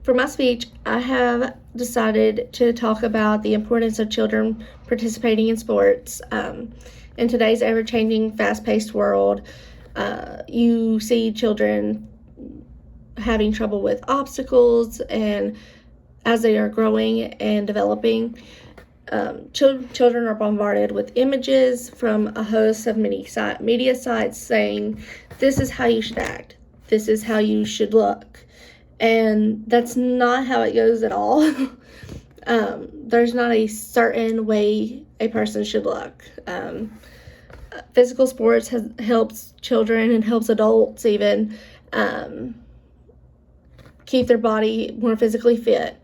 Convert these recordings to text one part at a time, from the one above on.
For my speech, I have decided to talk about the importance of children participating in sports. In today's ever-changing, fast-paced world, you see children having trouble with obstacles, and as they are growing and developing, children are bombarded with images from a host of many media sites saying, this is how you should act, this is how you should look. And that's not how it goes at all. There's not a certain way a person should look. Physical sports helps children and helps adults even keep their body more physically fit.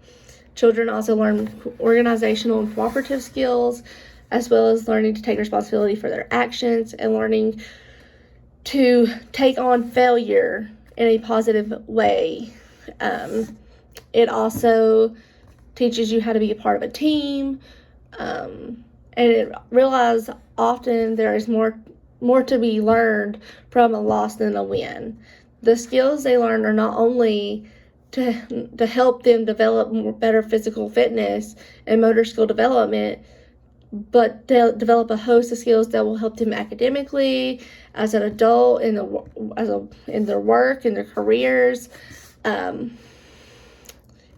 Children also learn organizational and cooperative skills, as well as learning to take responsibility for their actions and learning to take on failure in a positive way. It also teaches you how to be a part of a team, and it realize often there is more to be learned from a loss than a win. The skills they learn are not only to help them develop better physical fitness and motor skill development, but they'll develop a host of skills that will help them academically, as an adult, in their work, in their careers.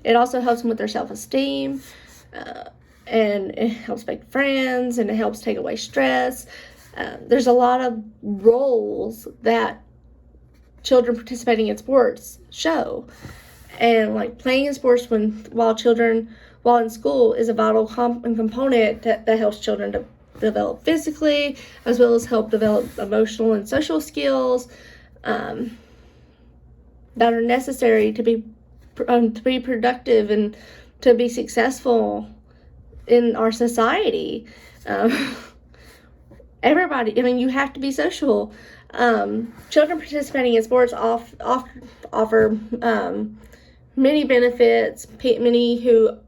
It also helps them with their self-esteem, and it helps make friends, and it helps take away stress. There's a lot of roles that children participating in sports show. And like playing in sports while in school is a vital component that helps children to develop physically, as well as help develop emotional and social skills that are necessary to be productive and to be successful in our society. Everybody, you have to be social. Children participating in sports offer many benefits. Many who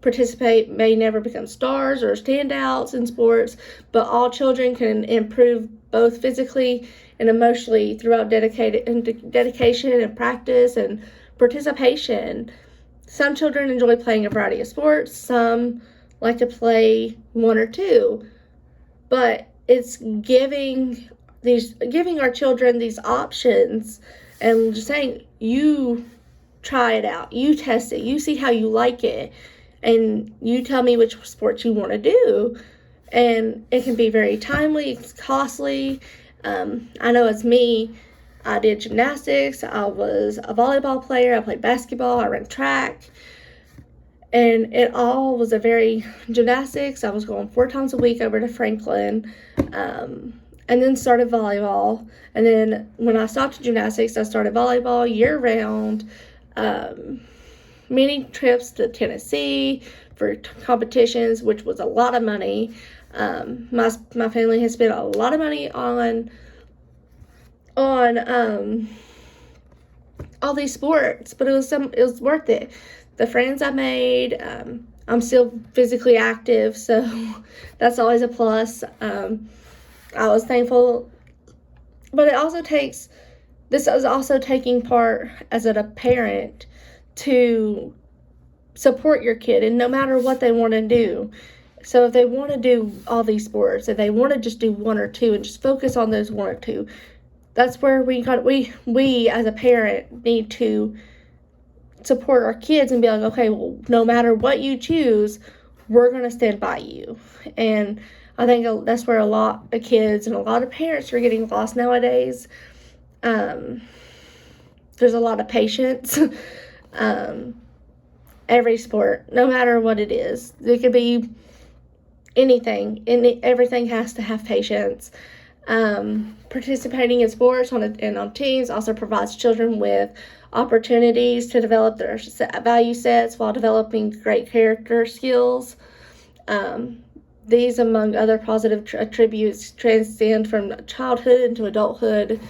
participate may never become stars or standouts in sports, but all children can improve both physically and emotionally throughout dedication and practice and participation. Some children enjoy playing a variety of sports. Some like to play one or two, but it's giving our children these options and just saying, you try it out, you test it, you see how you like it, and you tell me which sports you want to do. And it can be very timely, it's costly. I know it's me. I did gymnastics, I was a volleyball player, I played basketball, I ran track, and it all was gymnastics. I was going 4 times a week over to Franklin, and then started volleyball. And then when I stopped gymnastics, I started volleyball year-round. Many trips to Tennessee for competitions, which was a lot of money. My family has spent a lot of money on all these sports, but it was worth it. The friends I made, I'm still physically active, so that's always a plus. I was thankful, but this is also taking part as a parent to support your kid, and no matter what they want to do. So if they want to do all these sports, if they want to just do one or two and just focus on those one or two, that's where we as a parent need to support our kids and be like, okay, well, no matter what you choose, we're going to stand by you. And I think that's where a lot of kids and a lot of parents are getting lost nowadays. There's a lot of patience. Every sport, no matter what it is, it could be anything, and everything has to have patience. Participating in sports and on teams also provides children with opportunities to develop their value sets while developing great character skills. These, among other positive attributes, transcend from childhood into adulthood.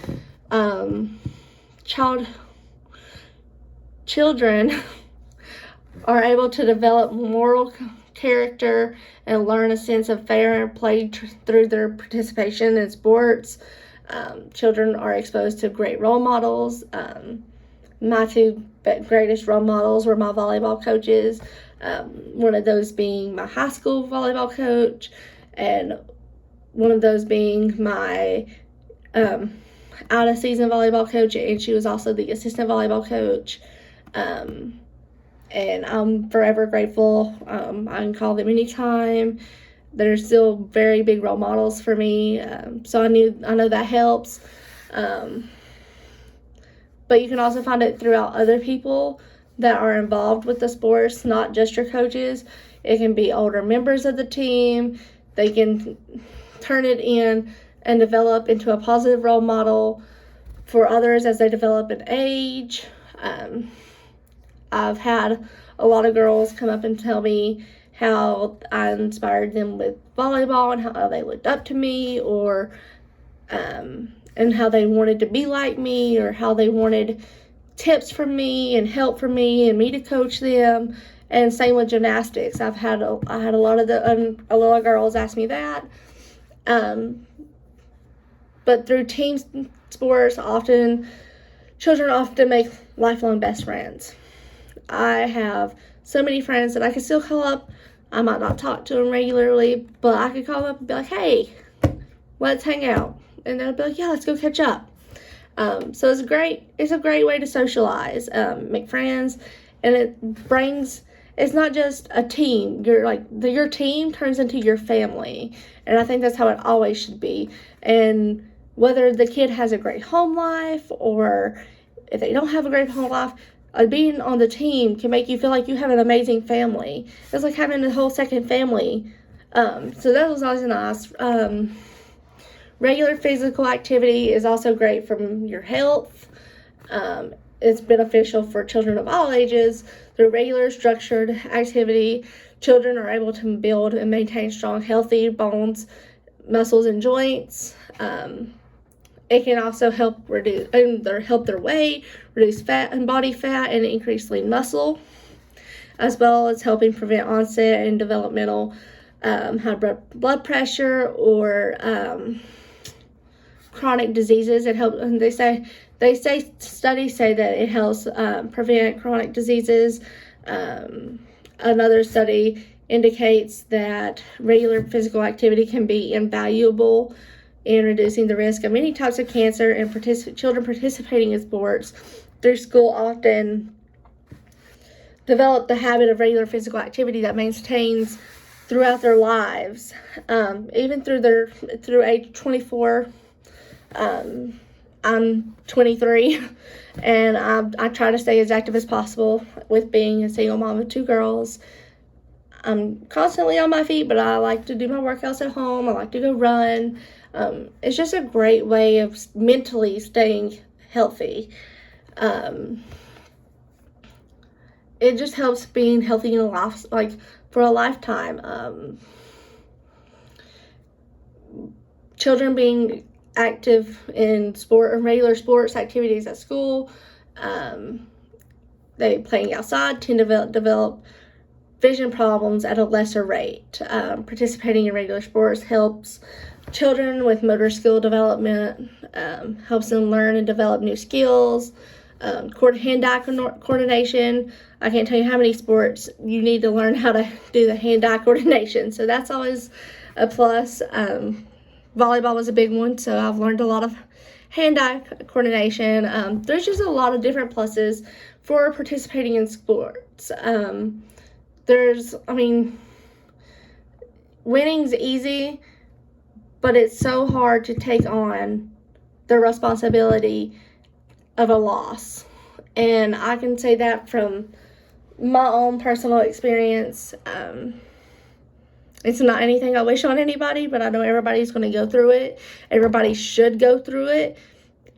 Children are able to develop moral character and learn a sense of fair play through their participation in sports. Children are exposed to great role models, my two greatest role models were my volleyball coaches. One of those being my high school volleyball coach, and one of those being my out-of-season volleyball coach, and she was also the assistant volleyball coach. And I'm forever grateful. I can call them anytime. They're still very big role models for me, so I know that helps. But you can also find it throughout other people that are involved with the sports, not just your coaches. It can be older members of the team. They can turn it in and develop into a positive role model for others as they develop in age. I've had a lot of girls come up and tell me how I inspired them with volleyball and how they looked up to me, or and how they wanted to be like me, or how they wanted tips from me and help from me and me to coach them. And same with gymnastics. I had a lot of girls ask me that. But through team sports, children often make lifelong best friends. I have so many friends that I can still call up. I might not talk to them regularly, but I could call up and be like, hey, let's hang out. And they'll be like, yeah, let's go catch up. So it's a great way to socialize, make friends, and it's not just a team. Your team turns into your family, and I think that's how it always should be. And whether the kid has a great home life or if they don't have a great home life, being on the team can make you feel like you have an amazing family. It's like having a whole second family. So that was always nice. Regular physical activity is also great for your health. It's beneficial for children of all ages. Through regular structured activity, children are able to build and maintain strong, healthy bones, muscles, and joints. It can also help their weight, reduce fat and body fat, and increase lean muscle, as well as helping prevent onset and developmental high blood pressure or chronic diseases. It helps. And studies say that it helps prevent chronic diseases. Another study indicates that regular physical activity can be invaluable in reducing the risk of many types of cancer, and children participating in sports through school often develop the habit of regular physical activity that maintains throughout their lives, even through age 24. I'm 23, and I try to stay as active as possible with being a single mom of two girls. I'm constantly on my feet, but I like to do my workouts at home. I like to go run. It's just a great way of mentally staying healthy. It just helps being healthy in for a lifetime. Children being active in regular sports activities at school, they playing outside tend to develop vision problems at a lesser rate. Participating in regular sports helps children with motor skill development, helps them learn and develop new skills, hand-eye coordination. I can't tell you how many sports you need to learn how to do the hand-eye coordination, so that's always a plus. Volleyball was a big one, so I've learned a lot of hand-eye coordination. There's just a lot of different pluses for participating in sports. Winning's easy, but it's so hard to take on the responsibility of a loss. And I can say that from my own personal experience. It's not anything I wish on anybody, but I know everybody's going to go through it. Everybody should go through it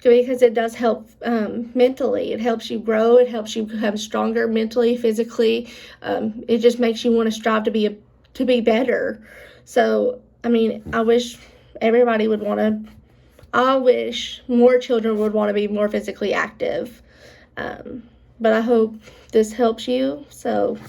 because it does help mentally. It helps you grow. It helps you become stronger mentally, physically. It just makes you want to strive to be better. So, I wish everybody would want to. I wish more children would want to be more physically active. But I hope this helps you. So